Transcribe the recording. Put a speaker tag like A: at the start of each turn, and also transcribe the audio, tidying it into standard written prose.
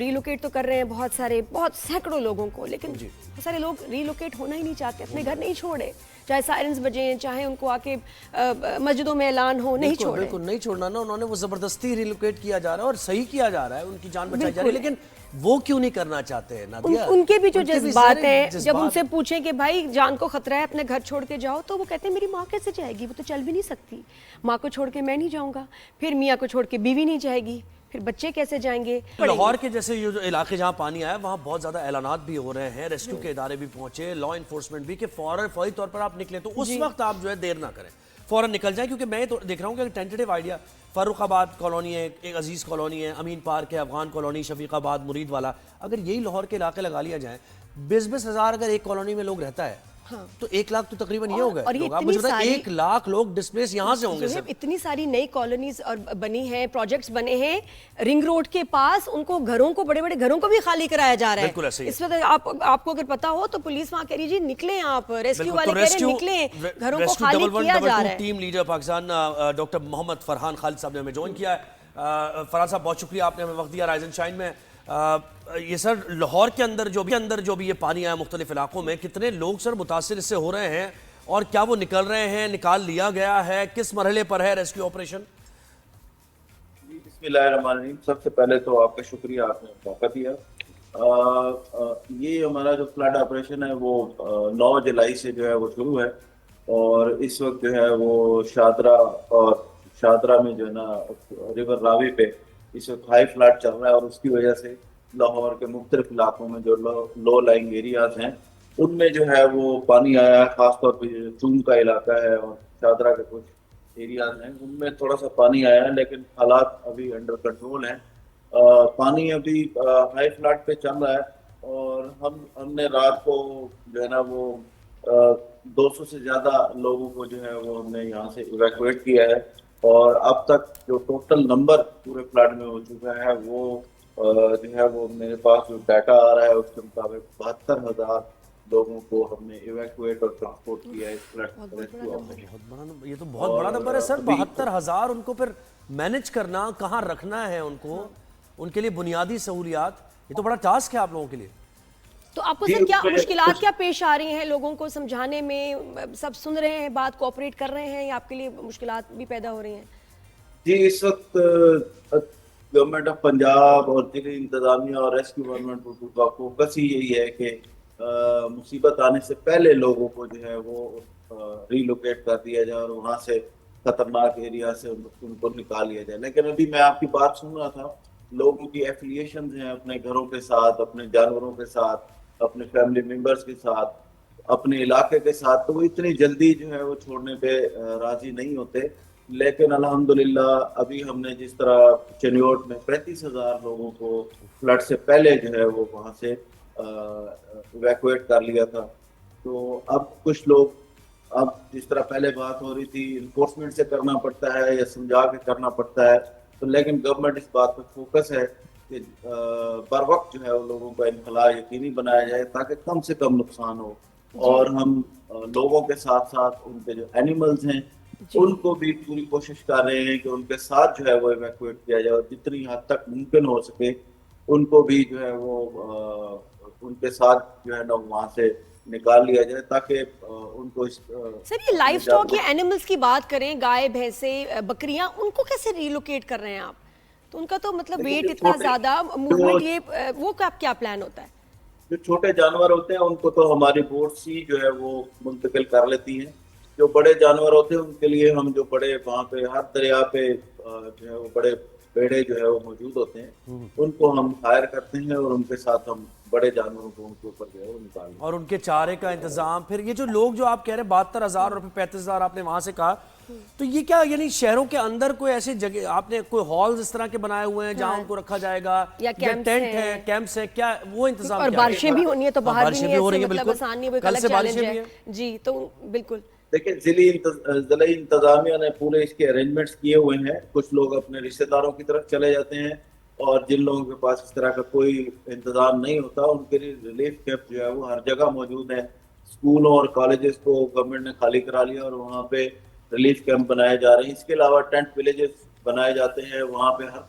A: Relocate تو کر رہے ہیں بہت سینکڑوں لوگوں کو، لیکن بہت سارے لوگ ریلوکیٹ ہونا ہی نہیں چاہتے، اپنے گھر نہیں چھوڑے، چاہے سائرنز بجیں، چاہے ان کو آ کے مسجدوں میں اعلان ہو، نہیں چھوڑے۔
B: بالکل نہیں چھوڑنا نا، انہوں نے وہ زبردستی ریلوکیٹ کیا جا رہا ہے اور صحیح کیا جا رہا ہے، ان کی جان بچائی جا رہی ہے، لیکن وہ کیوں نہیں کرنا چاہتے ہیں نادیہ؟
A: ان کے بھی جو جذبات ہیں، جب ان سے پوچھیں کہ بھائی جان کو خطرہ ہے، اپنے گھر چھوڑ کے جاؤ، تو وہ کہتے ہیں میری ماں کیسے جائے گی، وہ تو چل بھی نہیں سکتی، ماں کو چھوڑ کے میں نہیں جاؤں گا، پھر میاں کو چھوڑ کے بیوی نہیں جائے گی، پھر بچے کیسے جائیں گے۔
B: لاہور کے جیسے یہ جو علاقے جہاں پانی آیا وہاں بہت زیادہ اعلانات بھی ہو رہے ہیں، ریسکیو کے ادارے بھی پہنچے، لا انفورسمنٹ بھی، کہ فوری طور پر آپ نکلیں، تو اس وقت آپ جو ہے دیر نہ کریں، فوراً نکل جائیں، کیونکہ میں تو دیکھ رہا ہوں کہ ٹینٹیٹیو آئیڈیا فاروق آباد کالونی ہے، ایک عزیز کالونی ہے، امین پارک ہے، افغان کالونی، شفیق آباد، مرید والا، اگر یہی لاہور کے علاقے لگا لیا جائیں، 20-20 ہزار اگر ایک کالونی میں لوگ رہتا ہے تو 1 لاکھ تو تقریباً یہ ہو گئے لوگ، آپ مجھے بتائیں 1 لاکھ لوگ ڈسپلیس یہاں سے ہوں گے صرف۔
A: اتنی ساری نئی کالونیز اور بنی ہیں، پروجیکٹس بنے ہیں رنگ روڈ کے پاس، ان کو گھروں کو، بڑے بڑے گھروں کو بھی خالی کرایا جا رہا ہے۔
B: بالکل ایسے ہی
A: اس وقت آپ کو اگر پتا ہو تو پولیس وہاں کہہ رہی جی نکلیں، آپ ریسکیو والے کہہ رہے ہیں نکلیں، گھروں کو خالی کیا جا رہا ہے۔
B: ٹیم لیڈر پاکستان ڈاکٹر محمد فرحان خالد صاحب نے ہمیں جوائن کیا ہے۔ فرحان صاحب بہت شکریہ، آپ نے ہمیں وقت دیا رائز اینڈ شائن میں۔ یہ سر لاہور کے اندر جو بھی یہ پانی آیا مختلف علاقوں میں، کتنے لوگ سر متاثر اس سے ہو رہے ہیں اور کیا وہ نکل رہے ہیں، نکال لیا گیا ہے، کس مرحلے پر ہے ریسکیو آپریشن؟
C: بسم اللہ الرحمن الرحیم۔ سب سے پہلے تو آپ کا شکریہ، آپ نے موقع دیا۔ یہ ہمارا جو فلڈ آپریشن ہے وہ 9 جولائی سے جو ہے وہ شروع ہے، اور اس وقت جو ہے وہ شادرہ میں جو ہے نا ریور راوی پہ اس وقت ہائی فلڈ چل رہا ہے، اور اس کی وجہ سے لاہور کے مختلف علاقوں میں جو لو لائنگ ایریاز ہیں ان میں جو ہے وہ پانی آیا ہے، خاص طور پہ چون کا علاقہ ہے اور شادرہ کے کچھ ایریاز ہیں ان میں تھوڑا سا پانی آیا ہے، لیکن حالات ابھی انڈر کنٹرول ہیں۔ پانی ابھی ہائی فلڈ پہ چل رہا ہے، اور ہم نے رات کو جو ہے نا وہ 200 سے زیادہ لوگوں کو جو ہے وہ ہم نے یہاں سے ایویکویٹ کیا ہے، اور اب تک جو ٹوٹل نمبر پورے فلڈ میں ہو چکا ہے وہ جو ہے وہ میرے پاس جو ڈیٹا آ رہا ہے اس کے مطابق 72,000 لوگوں کو ہم نے ایویکویٹ اور ٹرانسپورٹ کیا ہے اس فلڈ ریسکیو آپریشن۔
B: یہ تو بہت بڑا نمبر ہے سر، 72,000 ان کو پھر مینج کرنا، کہاں رکھنا ہے ان کو، ان کے لیے بنیادی سہولیات، یہ تو بڑا ٹاسک ہے آپ لوگوں کے لیے۔
A: تو آپ کو سر کیا مشکلات کیا پیش آ رہی ہیں لوگوں کو سمجھانے میں؟ سب سن رہے ہیں بات، کوآپریٹ کر رہے ہیں، یا آپ کے لیے مشکلات بھی پیدا ہو رہی ہیں؟
C: جی، اس وقت گورنمنٹ آف پنجاب اور ضلعی انتظامیہ اور ریسکیو گورنمنٹ اردو کا فوکس ہی یہی ہے کہ مصیبت آنے سے پہلے لوگوں کو جو ہے وہ ریلوکیٹ کر دیا جائے اور وہاں سے خطرناک ایریا سے ان کو نکال لیا جائے۔ لیکن ابھی میں آپ کی بات سن رہا تھا، لوگوں کی ایفیلیشنز ہیں اپنے گھروں کے ساتھ، اپنے جانوروں کے ساتھ، اپنے فیملی ممبرز کے ساتھ، اپنے علاقے کے ساتھ، تو وہ اتنی جلدی جو ہے وہ چھوڑنے پہ راضی نہیں ہوتے۔ لیکن الحمدللہ ابھی ہم نے جس طرح چنیوٹ میں 35,000 لوگوں کو فلڈ سے پہلے جو ہے وہ وہاں سے ایویکویٹ کر لیا تھا، تو اب کچھ لوگ، اب جس طرح پہلے بات ہو رہی تھی انفورسمنٹ سے کرنا پڑتا ہے یا سمجھا کے کرنا پڑتا ہے، تو لیکن گورنمنٹ اس بات پہ فوکس ہے کہ بر وقت جو ہے وہ لوگوں کا انخلاء یقینی بنایا جائے تاکہ کم سے کم نقصان ہو، اور ہم لوگوں کے ساتھ ساتھ ان کے جو اینیملز ہیں ان کو بھی پوری کوشش کر رہے ہیں کہ ان کے ساتھ جو ہے وہ ایویکویٹ کیا جائے، اور جتنی حد تک ممکن ہو سکے ان کو بھی جو ہے وہ ان کے ساتھ جو ہے نا وہاں سے نکال لیا جائے تاکہ ان کو
A: سر یہ لائف سٹاک یا اینیملز کی بات کریں، گائے، بھینسیں، بکریاں، ان کو کیسے ریلوکیٹ کر رہے ہیں آپ؟ تو ان کا تو مطلب ویٹ اتنا زیادہ، موومنٹ، یہ وہ کیا پلان ہوتا ہے؟
C: جو چھوٹے جانور ہوتے ہیں ان کو تو ہماری بوٹس ہی جو ہے وہ منتقل کر لیتی ہیں، جو بڑے جانور ہوتے ہیں ان کے لیے ہم جو بڑے وہاں پہ ہر دریا پہ جو ہے وہ بڑے بیڑے جو ہے وہ موجود ہوتے ہیں، ان کو ہم ہائر کرتے ہیں اور ان کے ساتھ ہم بڑے جانوروں کو ان کے اوپر جو ہے وہ نکالتے ہیں،
B: اور ان کے چارے کا انتظام۔ پھر یہ جو لوگ جو آپ کہہ رہے ہیں 72,000 اور 35,000 آپ نے وہاں سے کہا، تو یہ کیا یعنی شہروں کے اندر کوئی ایسی جگہ آپ نے کوئی ہالز اس طرح کے بنائے ہوئے ہیں جہاں ان کو رکھا جائے گا، یا ٹینٹ ہے، کیمپس ہے، کیا وہ انتظام؟
A: اور بارشیں بھی ہونی ہے تو باہر بھی نہیں ہے، مطلب آسان نہیں، وہ ایک الگ چیلنج ہے۔ جی تو بالکل
C: دیکھیں ضلعی انتظامیہ نے پورے اس کے ارینجمنٹس کیے ہوئے ہیں، کچھ لوگ اپنے رشتہ داروں کی طرف چلے جاتے ہیں، اور جن لوگوں کے پاس اس طرح کا کوئی انتظام نہیں ہوتا ان کے لیے ریلیف کیمپ جو ہے وہ ہر جگہ موجود ہے۔ اسکولوں اور کالجز کو گورنمنٹ نے خالی کرا لیا اور وہاں پہ ریلیف کیمپ بنائے جا رہے ہیں۔ اس کے علاوہ ٹینٹ ولیجز بنائے جاتے ہیں، وہاں پہ ہر